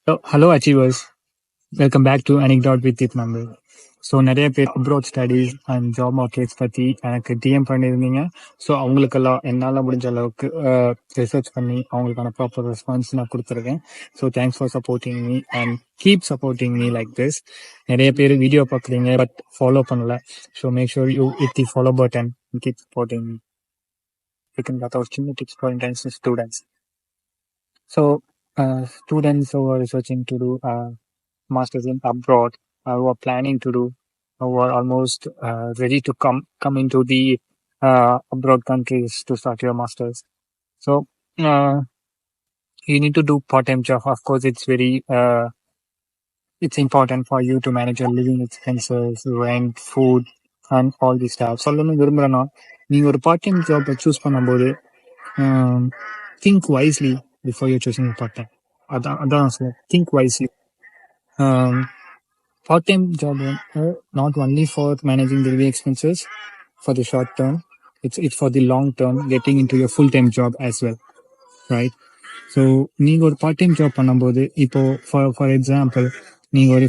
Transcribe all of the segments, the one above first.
Hello achievers, welcome back to Anecdote with Deep Number. So நிறைய பேர் abroad studies and job markets பற்றி எனக்கு DM பண்ணியிருந்தீங்க. So அவங்களுக்கெல்லாம் என்னால் முடிஞ்ச அளவுக்கு ரிசர்ச் பண்ணி அவங்களுக்கான ப்ராப்பர் ரெஸ்பான்ஸ் நான் கொடுத்துருக்கேன். So thanks for supporting me and keep supporting me like this. நிறைய பேர் வீடியோ பார்க்குறீங்க பட் ஃபாலோ பண்ணல. So make sure you hit the follow button keep supporting me. பார்த்த ஒரு சின்ன tips for intention students. So, students who are researching to do masters in abroad, who are planning to do, who are almost ready to come into the abroad countries to start your masters. So, you need to do part-time job. Of course, it's important for you to manage your living expenses, rent, food, and all this stuff. சொல்லணும் விரும்புகிறேன்னா நீங்கள் ஒரு part time job choose பண்ணும்போது think wisely before you're choosing a part-time. அதான் சொல்லுவேன், think wisely. Part-time job not only for managing the living expenses for the short term, it's for the long term, getting into your full-time job as well, right? So நீங்கள் ஒரு part time job பண்ணும்போது இப்போ for example நீங்கள் ஒரு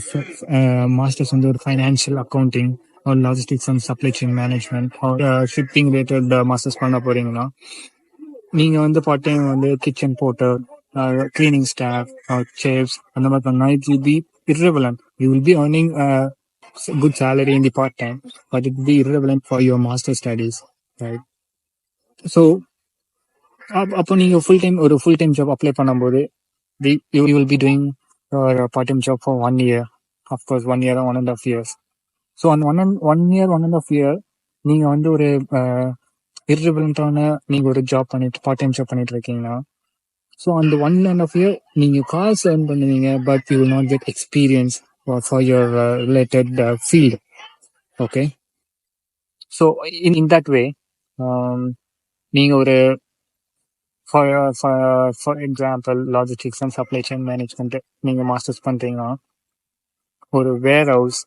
masters வந்து ஒரு financial accounting ஒரு logistics and supply chain management shipping related masters பண்ண போறீங்கன்னா நீங்கள் வந்து பார்ட் டைம் வந்து kitchen porter, cleaning staff, chefs அந்த மாதிரி பண்ணால் it will be irrelevant. You will be earning a good salary in the part time, but it will be irrelevant for your master studies, right? So அப்போ நீங்கள் full time job apply பண்ணும்போது you will be doing your part time job for 1 year, of course 1 year or 1.5 years. So அந்த 1.5 year நீங்கள் வந்து ஒரு irrelevant-ஆன நீங்கள் ஒரு job பண்ணிட்டு பார்ட் டைம் ஜாப் பண்ணிட்டு இருக்கீங்கன்னா, ஸோ அந்த 1.5 year நீங்கள் காசு earn பண்ணுவீங்க, but you will not get experience for your related field. Okay, so in that way நீங்கள் ஒரு for example logistics and supply chain management நீங்கள் மாஸ்டர்ஸ் பண்ணுறீங்கன்னா ஒரு வேர் ஹவுஸ்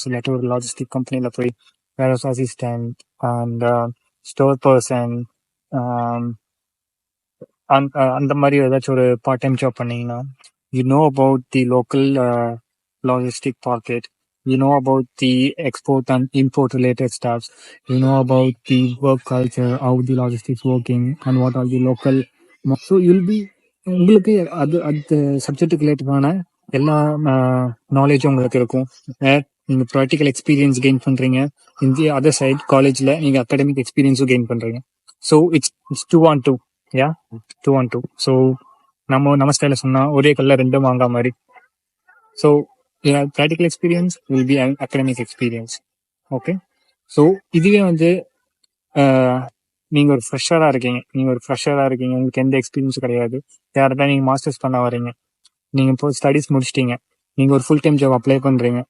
இல்லாட்டி ஒரு லாஜிஸ்டிக் கம்பெனியில் போய் warehouse assistant and store person அந்த மாதிரி ஏதாச்சும் ஒரு பார்ட் டைம் ஜாப் பண்ணீங்கன்னா, you know about the local logistic market, you know about the export and import related stuffs, you know about the work culture, how the logistics working and what are the local. So you'll be உங்களுக்கு அது subject ரிலேட்டடான எல்லா நாலேஜும் உங்களுக்கு இருக்கும். நீங்கள் practical experience gain பண்ணுறீங்க, இந்த other side காலேஜில் நீங்கள் அகாடமிக் எக்ஸ்பீரியன்ஸும் கெயின் பண்ணுறீங்க. So it's 2-on-2. Yeah 2-on-2. So நம்ம ஸ்டைலில் சொன்னால் ஒரே கல்ல ரெண்டும் வாங்கா மாதிரி. So practical experience will be academic experience. Okay, so இதுவே வந்து நீங்கள் ஒரு ஃப்ரெஷராக இருக்கீங்க, உங்களுக்கு எந்த எக்ஸ்பீரியன்ஸும் கிடையாது, யார்கிட்ட நீங்கள் மாஸ்டர்ஸ் பண்ண வரீங்க, நீங்கள் இப்போ ஸ்டடீஸ் முடிச்சிட்டீங்க, நீங்கள் ஒரு ஃபுல் டைம் ஜாப் அப்ளை பண்ணுறீங்க.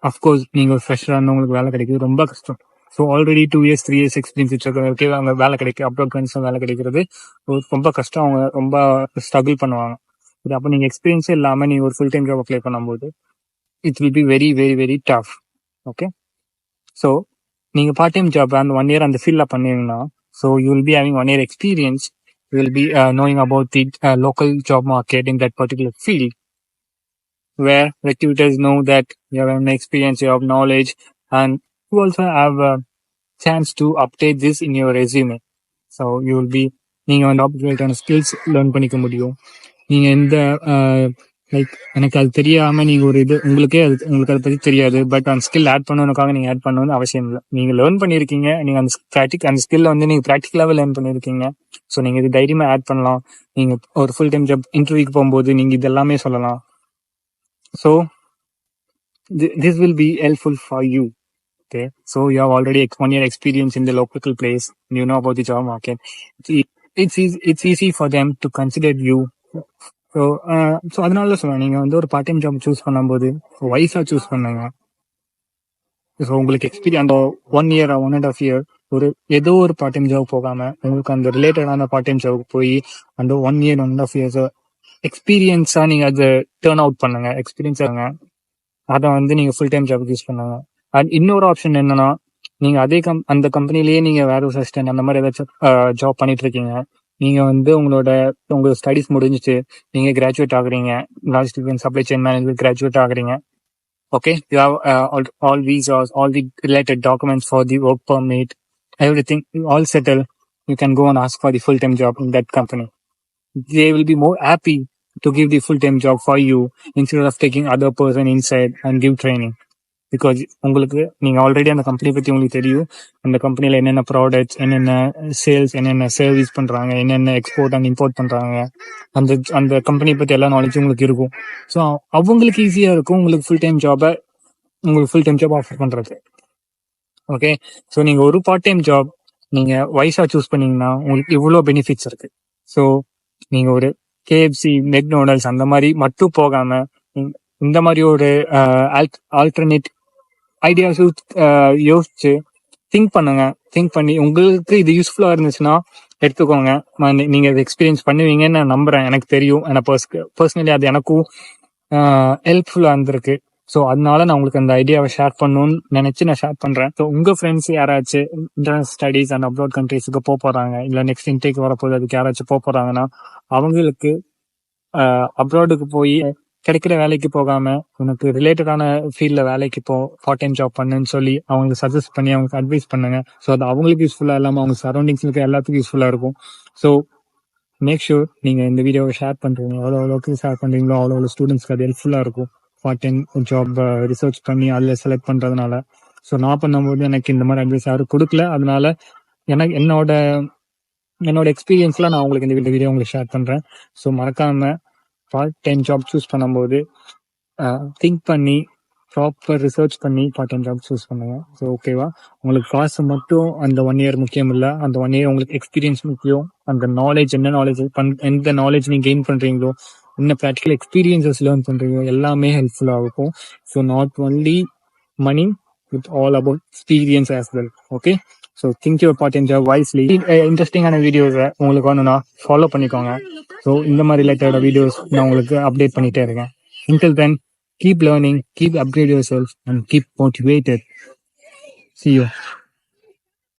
அஃப்கோர்ஸ் நீங்கள் ஒரு ஃப்ரெஷராக இருந்தால் உங்களுக்கு வேலை கிடைக்கிறது ரொம்ப கஷ்டம். So already 2 years 3 years experience வச்சுருக்கே அவங்க வேலை கிடைக்கும், அப்ராட் கண்ட்ரிஸில் வேலை கிடைக்கிறது ரொம்ப கஷ்டம். அவங்க ரொம்ப ஸ்ட்ரகிள் பண்ணுவாங்க. இது அப்போ நீங்கள் எக்ஸ்பீரியன்ஸே இல்லாமல் நீங்கள் ஒரு ஃபுல் டைம் ஜாப் அப்ளை பண்ணும்போது it will be very very very tough. Okay, so நீங்கள் பார்ட் டைம் ஜாப் அந்த 1 year அந்த ஃபீல்டில் பண்ணீங்கன்னா, so you will be having 1 year experience, you will be knowing about the local job market in that particular field, where recruiters know that you have an experience, you have knowledge, and you also have a chance to update this in your resume. So you will be நீங்கள் வந்து ஆப்பர்ச்சுனிட்டியான skills learn பண்ணிக்க முடியும். நீங்கள் எந்த like எனக்கு அது தெரியாமல் நீங்கள் ஒரு உங்களுக்கு அதை பற்றி தெரியாது, பட் அந்த ஸ்கில் ஆட் பண்ணணுக்காக நீங்கள் ஆட் பண்ணணும்னு அவசியம் இல்லை. நீங்கள் லேர்ன் பண்ணியிருக்கீங்க, நீங்கள் அந்த ஸ்கில்லை வந்து நீங்கள் ப்ராக்டிக்கலாகவே லேர்ன் பண்ணியிருக்கீங்க. ஸோ நீங்கள் இது தைரியமாக ஆட் பண்ணலாம். நீங்கள் ஒரு ஃபுல் டைம் ஜாப் இன்டர்வியூக்கு போகும்போது நீங்கள் இது எல்லாமே சொல்லலாம். So this will be helpful for you. Okay, so you have already 1 year experience in the local place, you know about the job market. It's easy for them to consider you. So அதனால சொல்லுவேன், நீங்கள் வந்து ஒரு part time job choose பண்ணும்போது வைஸாக choose பண்ணுங்க. So உங்களுக்கு experience அந்த 1 year or 1.5 year ஒரு ஏதோ ஒரு பார்ட் டைம் ஜாப் போகாமல் உங்களுக்கு அந்த ரிலேட்டடான பார்ட் டைம் ஜாப் போய் அந்த 1 year 1.5 years எக்ஸ்பீரியன்ஸாக நீங்கள் அதை டேர்ன் அவுட் பண்ணுங்க, எக்ஸ்பீரியன்ஸ் ஆகுங்க. அதை வந்து நீங்கள் ஃபுல் டைம் ஜாப் யூஸ் பண்ணுங்க. அண்ட் இன்னொரு ஆப்ஷன் என்னன்னா, நீங்கள் அதே அந்த கம்பெனிலேயே நீங்கள் வேற ஒரு அசிஸ்டன்ட் அந்த மாதிரி ஏதாச்சும் ஜாப் பண்ணிட்டு இருக்கீங்க, நீங்க வந்து உங்க ஸ்டடிஸ் முடிஞ்சிச்சு, நீங்க கிராஜுவேட் ஆகுறீங்க, logistic and supply chain management graduate ஆகுறீங்க. Okay, you have all visas, all the related documents for the work permit, everything all settled. You can go and ask for the full-time job in that company. They will be more happy to give the full-time job for you instead of taking other person inside and give training. Because உங்களுக்கு நீங்க already அந்த company பத்தி உங்களுக்கு தெரியும், அந்த கம்பெனில என்னென்ன products, என்னென்ன சேல்ஸ், என்னென்ன சர்வீஸ் பண்றாங்க, என்னென்ன எக்ஸ்போர்ட் அண்ட் இம்போர்ட் பண்றாங்க, அந்த அந்த கம்பெனி பத்தி எல்லா நாலேஜும் உங்களுக்கு இருக்கும். ஸோ அவங்களுக்கு ஈஸியா இருக்கும் உங்களுக்கு ஃபுல் டைம் ஜாப் ஆஃபர் பண்றது. ஓகே, ஸோ நீங்க ஒரு பார்ட் டைம் ஜாப் நீங்க வைஸா சூஸ் பண்ணீங்கன்னா உங்களுக்கு இவ்வளோ பெனிஃபிட்ஸ் இருக்கு. ஸோ நீங்க ஒரு கேஎஃப்சி, மெக்டொனால்ட்ஸ் அந்த மாதிரி மட்டும் போகாம இந்த மாதிரி ஒரு ஆல்டர்னேட் ஐடியாஸ் யோசிச்சு திங்க் பண்ணி உங்களுக்கு இது யூஸ்ஃபுல்லா இருந்துச்சுன்னா எடுத்துக்கோங்க. நீங்க இதை எக்ஸ்பீரியன்ஸ் பண்ணுவீங்கன்னு நான் நம்புறேன். எனக்கு தெரியும், பர்சனலி அது எனக்கும் ஹெல்ப்ஃபுல்லா இருந்திருக்கு. ஸோ அதனால நான் உங்களுக்கு அந்த ஐடியாவை ஷேர் பண்ணணும்னு நினைச்சு நான் ஷேர் பண்றேன். ஸோ உங்க ஃப்ரெண்ட்ஸ் யாராச்சும் இன்டர்நேஷனல் ஸ்டடீஸ் அண்ட் அப்ராட் கண்ட்ரீஸுக்கு போறாங்க, இல்ல நெக்ஸ்ட் இன்டேக் வரப்போது அதுக்கு யாராச்சும் போறாங்கன்னா அவங்களுக்கு அப்ராடுக்கு போய் கிடைக்கிற வேலைக்கு போகாம உனக்கு ரிலேட்டடான ஃபீல்ட்ல வேலைக்கு பார்ட் டைம் ஜாப் பண்ணுன்னு சொல்லி அவங்களுக்கு சஜஸ்ட் பண்ணி அவங்களுக்கு அட்வைஸ் பண்ணுங்க. ஸோ அது அவங்களுக்கு யூஸ்ஃபுல்லா இல்லாம அவங்க சரௌண்டிங்ஸ்ல இருக்க எல்லாத்துக்கும் யூஸ்ஃபுல்லா இருக்கும். ஸோ மேக் ஷூர் நீங்க இந்த வீடியோவை ஷேர் பண்றீங்க, எவ்வளோக்கு ஷேர் பண்றீங்களோ அவ்வளோ ஸ்டூடெண்ட்ஸ்க்கு அது ஹெல்ப்ஃபுல்லா இருக்கும். பார்ட் டைம் ஜாப் ரிசர்ச் பண்ணி அதில் செலக்ட் பண்றதுனால. ஸோ நான் பண்ணும்போது எனக்கு இந்த மாதிரி அட்வைஸ் யாரும் கொடுக்கல. அதனால எனக்கு என்னோட எக்ஸ்பீரியன்ஸ்ல நான் உங்களுக்கு இந்த வீடியோ உங்களுக்கு ஷேர் பண்றேன். ஸோ மறக்காம பார்ட் டைம் ஜாப் சூஸ் பண்ணும்போது திங்க் பண்ணி ப்ராப்பர் ரிசர்ச் பண்ணி பார்ட் டைம் ஜாப் சூஸ் பண்ணுங்க. ஸோ ஓகேவா, உங்களுக்கு காசு மட்டும் அந்த 1 year முக்கியம் இல்லை, அந்த 1 year உங்களுக்கு எக்ஸ்பீரியன்ஸ் முக்கியம். அந்த நாலேஜ் எந்த நாலேஜ் நீங்க கெயின் பண்றீங்களோ, என்ன ப்ராக்டிக்கல் எக்ஸ்பீரியன்சஸ் லேர்ன் பண்றீங்களோ எல்லாமே ஹெல்ப்ஃபுல்லா இருக்கும். So not only money, it's all about experience as well. Okay, so think your part time job wisely. இன்ட்ரெஸ்டிங்கான வீடியோஸை உங்களுக்கு வேணும்னா ஃபாலோ பண்ணிக்கோங்க. ஸோ இந்த மாதிரி ரிலேட்டட் வீடியோஸ் நான் உங்களுக்கு அப்டேட் பண்ணிட்டே இருக்கேன். Until then, keep learning, keep upgrade yourself, and keep motivated. See you.